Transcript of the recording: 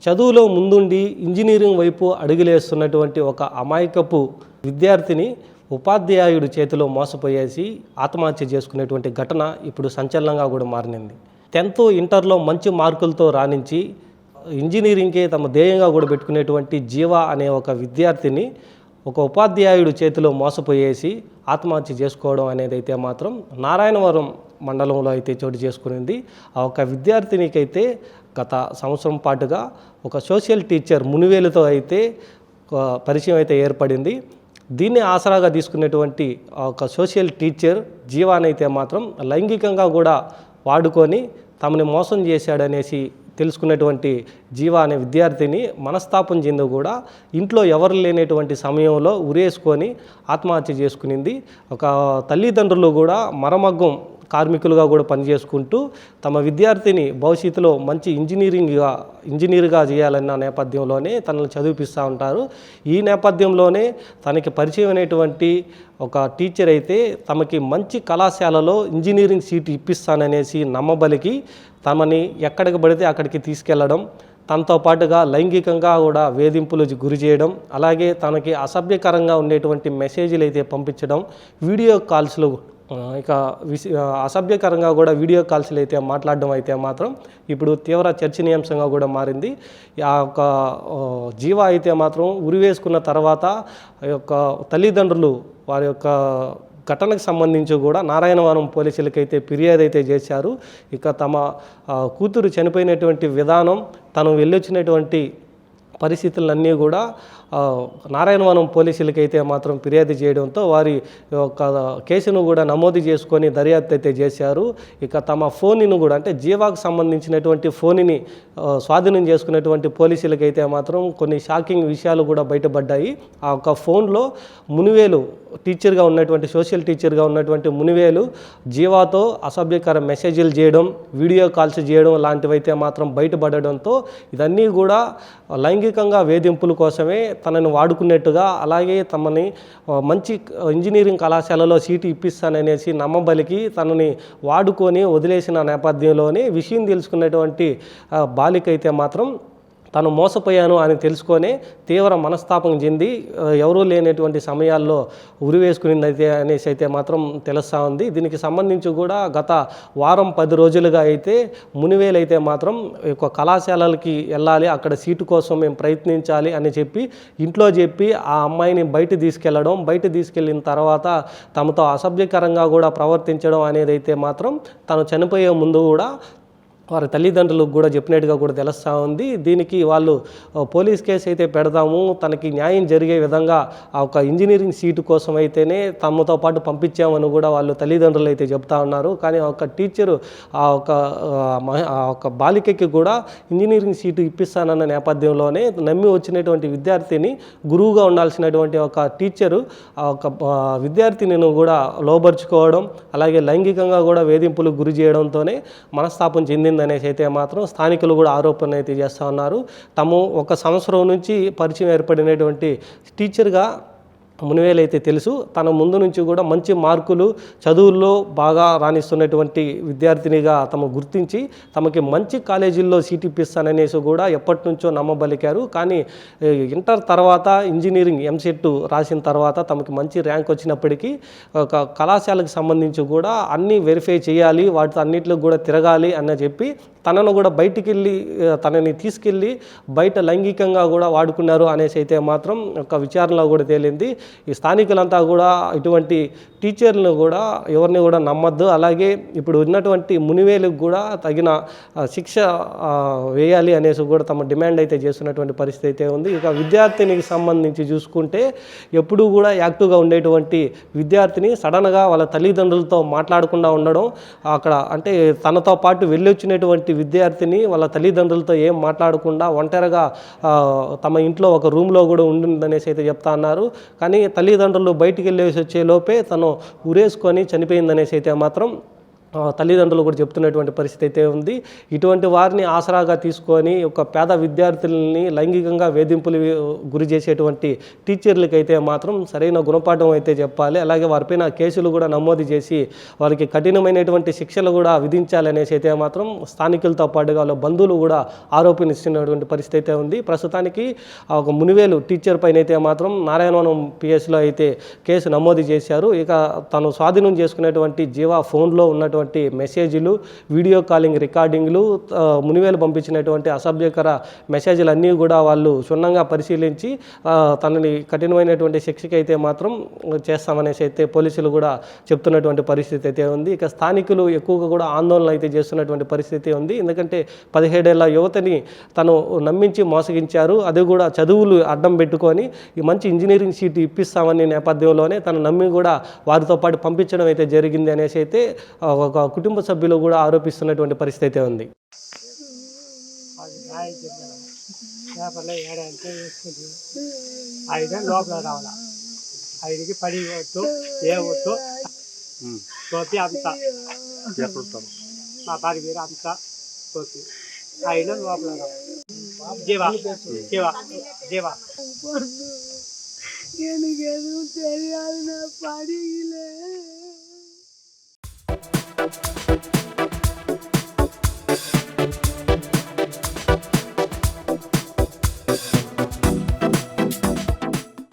చదువులో ముందుండి ఇంజనీరింగ్ వైపు అడుగులేస్తున్నటువంటి ఒక అమాయకపు విద్యార్థిని ఉపాధ్యాయుడి చేతిలో మోసపోయేసి ఆత్మహత్య చేసుకునేటువంటి ఘటన ఇప్పుడు సంచలనంగా కూడా మారినింది. 10th ఇంటర్లో మంచి మార్కులతో రాణించి ఇంజనీరింగ్కే తమ ధ్యేయంగా కూడా పెట్టుకునేటువంటి జీవ అనే ఒక విద్యార్థిని ఒక ఉపాధ్యాయుడి చేతిలో మోసపోయేసి ఆత్మహత్య చేసుకోవడం అనేది అయితే మాత్రం నారాయణవరం మండలంలో అయితే చోటు చేసుకునింది. ఆ ఒక విద్యార్థినికైతే గత సంవత్సరం పాటుగా ఒక సోషల్ టీచర్ మునివేలుతో అయితే పరిచయం అయితే ఏర్పడింది. దీన్ని ఆసరాగా తీసుకునేటువంటి ఒక సోషల్ టీచర్ జీవానైతే మాత్రం లైంగికంగా కూడా వాడుకొని తమని మోసం చేశాడనేసి తెలుసుకున్నటువంటి జీవ అనే విద్యార్థిని మనస్తాపం చెంది కూడా ఇంట్లో ఎవరు లేనటువంటి సమయంలో ఉరేసుకొని ఆత్మహత్య చేసుకునింది. ఒక తల్లిదండ్రులు కూడా మరమగ్గం కార్మికులుగా కూడా పనిచేసుకుంటూ తమ విద్యార్థిని భవిష్యత్తులో మంచి ఇంజనీర్గా చేయాలన్న నేపథ్యంలోనే తనను చదివిపిస్తూ ఉంటారు. ఈ నేపథ్యంలోనే తనకి పరిచయం అయినటువంటి ఒక టీచర్ అయితే తమకి మంచి కళాశాలలో ఇంజనీరింగ్ సీట్ ఇప్పిస్తాననేసి నమ్మబలికి తమని ఎక్కడికి పడితే అక్కడికి తీసుకెళ్లడం, తనతో పాటుగా లైంగికంగా కూడా వేధింపులకు గురి చేయడం, అలాగే తనకి అసభ్యకరంగా ఉండేటువంటి మెసేజ్లు అయితే పంపించడం, వీడియో కాల్స్లో అసభ్యకరంగా కూడా వీడియో కాల్స్లో అయితే మాట్లాడడం అయితే మాత్రం ఇప్పుడు తీవ్ర చర్చనీయాంశంగా కూడా మారింది. ఆ యొక్క జీవ అయితే మాత్రం ఉరివేసుకున్న తర్వాత యొక్క తల్లిదండ్రులు వారి యొక్క ఘటనకు సంబంధించి కూడా నారాయణవరం పోలీసులకైతే ఫిర్యాదు అయితే చేశారు. ఇక తమ కూతురు చనిపోయినటువంటి విధానం, తను వెళ్ళొచ్చినటువంటి పరిస్థితులన్నీ కూడా నారాయణవనం పోలీసులకైతే మాత్రం ఫిర్యాదు చేయడంతో వారి యొక్క కేసును కూడా నమోదు చేసుకొని దర్యాప్తు అయితే చేశారు. ఇక తమ ఫోన్ను కూడా అంటే జీవాకు సంబంధించినటువంటి ఫోన్ని స్వాధీనం చేసుకున్నటువంటి పోలీసులకైతే మాత్రం కొన్ని షాకింగ్ విషయాలు కూడా బయటపడ్డాయి. ఆ యొక్క ఫోన్లో మునివేలు టీచర్గా ఉన్నటువంటి సోషల్ టీచర్గా ఉన్నటువంటి మునివేలు జీవాతో అసభ్యకర మెసేజ్లు చేయడం, వీడియో కాల్స్ చేయడం లాంటివైతే మాత్రం బయటపడడంతో ఇదన్నీ కూడా లైంగికంగా వేధింపుల కోసమే తనని వాడుకున్నట్టుగా, అలాగే తమని మంచి ఇంజనీరింగ్ కళాశాలలో సీటు ఇప్పిస్తాననేసి నమ్మబలికి తనని వాడుకొని వదిలేసిన నేపథ్యంలోనే విషయం తెలుసుకున్నటువంటి బాలిక అయితే మాత్రం తను మోసపోయాను అని తెలుసుకొని తీవ్ర మనస్తాపం చెంది ఎవరూ లేనటువంటి సమయాల్లో ఉరివేసుకునిందైతే అనేసి అయితే మాత్రం తెలుస్తూ ఉంది. దీనికి సంబంధించి కూడా గత వారం 10 రోజులుగా అయితే మునివేలైతే మాత్రం ఒక కళాశాలలకి వెళ్ళాలి, అక్కడ సీటు కోసం మేము ప్రయత్నించాలి అని చెప్పి ఇంట్లో చెప్పి ఆ అమ్మాయిని బయట తీసుకెళ్ళిన తర్వాత తమతో అసభ్యకరంగా కూడా ప్రవర్తించడం అనేది అయితే మాత్రం తను చనిపోయే ముందు కూడా వారి తల్లిదండ్రులకు కూడా చెప్పినట్టుగా కూడా తెలుస్తూ ఉంది. దీనికి వాళ్ళు పోలీస్ కేసు అయితే పెడదాము, తనకి న్యాయం జరిగే విధంగా ఆ ఒక ఇంజనీరింగ్ సీటు కోసం అయితేనే తమతో పాటు పంపించామని కూడా వాళ్ళు తల్లిదండ్రులు అయితే చెప్తా ఉన్నారు. కానీ ఒక టీచరు ఆ ఒక బాలికకి కూడా ఇంజనీరింగ్ సీటు ఇప్పిస్తానన్న నేపథ్యంలోనే నమ్మి వచ్చినటువంటి విద్యార్థిని గురువుగా ఉండాల్సినటువంటి ఒక టీచరు ఆ ఒక విద్యార్థిని కూడా లోబర్చుకోవడం, అలాగే లైంగికంగా కూడా వేధింపులకు గురి చేయడంతోనే మనస్తాపం చెందింది అనేసి అయితే మాత్రం స్థానికులు కూడా ఆరోపణ అయితే చేస్తూ ఉన్నారు. తాము 1 సంవత్సరం నుంచి పరిచయం ఏర్పడినటువంటి టీచర్గా మునివేలు అయితే తెలుసు. తన ముందు నుంచి కూడా మంచి మార్కులు చదువుల్లో బాగా రాణిస్తున్నటువంటి విద్యార్థినిగా తమ గుర్తించి తమకి మంచి కాలేజీల్లో సీట్ ఇప్పిస్తాననేసి కూడా ఎప్పటి నుంచో నమ్మబలికారు. కానీ ఇంటర్ తర్వాత ఇంజనీరింగ్ ఎంసెట్ రాసిన తర్వాత తమకి మంచి ర్యాంక్ వచ్చినప్పటికీ ఒక కళాశాలకు సంబంధించి కూడా అన్నీ వెరిఫై చేయాలి, వాటితో అన్నింటిలో కూడా తిరగాలి అని చెప్పి తనను కూడా తనని తీసుకెళ్ళి బయట లైంగికంగా కూడా వాడుకున్నారు అనేసి అయితే మాత్రం ఒక విచారణలో కూడా తేలింది. ఈ స్థానికులంతా కూడా ఇటువంటి టీచర్లను కూడా ఎవరిని కూడా నమ్మద్దు, అలాగే ఇప్పుడు ఉన్నటువంటి మునివేలకు కూడా తగిన శిక్ష వేయాలి అనేసి కూడా తమ డిమాండ్ అయితే చేస్తున్నటువంటి పరిస్థితి అయితే ఉంది. ఇక విద్యార్థినికి సంబంధించి చూసుకుంటే ఎప్పుడూ కూడా యాక్టివ్గా ఉండేటువంటి విద్యార్థిని సడన్గా వాళ్ళ తల్లిదండ్రులతో మాట్లాడకుండా ఉండడం, అక్కడ అంటే తనతో పాటు వెళ్ళొచ్చినటువంటి విద్యార్థిని వాళ్ళ తల్లిదండ్రులతో ఏం మాట్లాడకుండా ఒంటరిగా తమ ఇంట్లో ఒక రూమ్లో కూడా ఉండిందనేసి అయితే చెప్తా అన్నారు. కానీ తల్లిదండ్రులు బయటికి వెళ్ళేసి వచ్చే లోపే తను ఉరేసుకొని చనిపోయిందనేసి అయితే మాత్రం తల్లిదండ్రులు కూడా చెప్తున్నటువంటి పరిస్థితి అయితే ఉంది. ఇటువంటి వారిని ఆసరాగా తీసుకొని ఒక పేద విద్యార్థులని లైంగికంగా వేధింపులు గురి చేసేటువంటి టీచర్లకైతే మాత్రం సరైన గుణపాఠం అయితే చెప్పాలి. అలాగే వారిపైన కేసులు కూడా నమోదు చేసి వారికి కఠినమైనటువంటి శిక్షలు కూడా విధించాలనేసి అయితే మాత్రం స్థానికులతో పాటుగా వాళ్ళ బంధువులు కూడా ఆరోపణిస్తున్నటువంటి పరిస్థితి అయితే ఉంది. ప్రస్తుతానికి ఒక మునివేలు టీచర్ పైన అయితే మాత్రం నారాయణవనం పిఎస్లో అయితే కేసు నమోదు చేశారు. ఇక తను స్వాధీనం చేసుకునేటువంటి జీవా ఫోన్లో ఉన్నటువంటి మెసేజ్లు, వీడియో కాలింగ్ రికార్డింగ్లు, మునివేలు పంపించినటువంటి అసభ్యకర మెసేజ్లు అన్నీ కూడా వాళ్ళు క్షుణ్ణంగా పరిశీలించి తనని కఠినమైనటువంటి శిక్షకి అయితే మాత్రం చేస్తామనేసి అయితే పోలీసులు కూడా చెప్తున్నటువంటి పరిస్థితి అయితే ఉంది. ఇక స్థానికులు ఎక్కువగా కూడా ఆందోళన అయితే చేస్తున్నటువంటి పరిస్థితి ఉంది. ఎందుకంటే 17 ఏళ్ల యువతని తను నమ్మించి మోసగించారు. అది కూడా చదువులు అడ్డం పెట్టుకొని ఈ మంచి ఇంజనీరింగ్ సీట్ ఇప్పిస్తామని నేపథ్యంలోనే తను నమ్మి కూడా వారితో పాటు పంపించడం అయితే జరిగింది అనేసి అయితే ఒక కుటుంబ సభ్యులు కూడా ఆరోపిస్తున్నటువంటి పరిస్థితి అయితే ఉంది. లోపల రావాలా 5కి 10 వద్దు ఏ వద్దు టోపీ అంతా మా భార్య పేరు అంతా టోపీ 5 లోపల రావాలి. జీవా జీవా జీవా எனக்கு எதுவும் தெரியாது, நான் படிக்கல.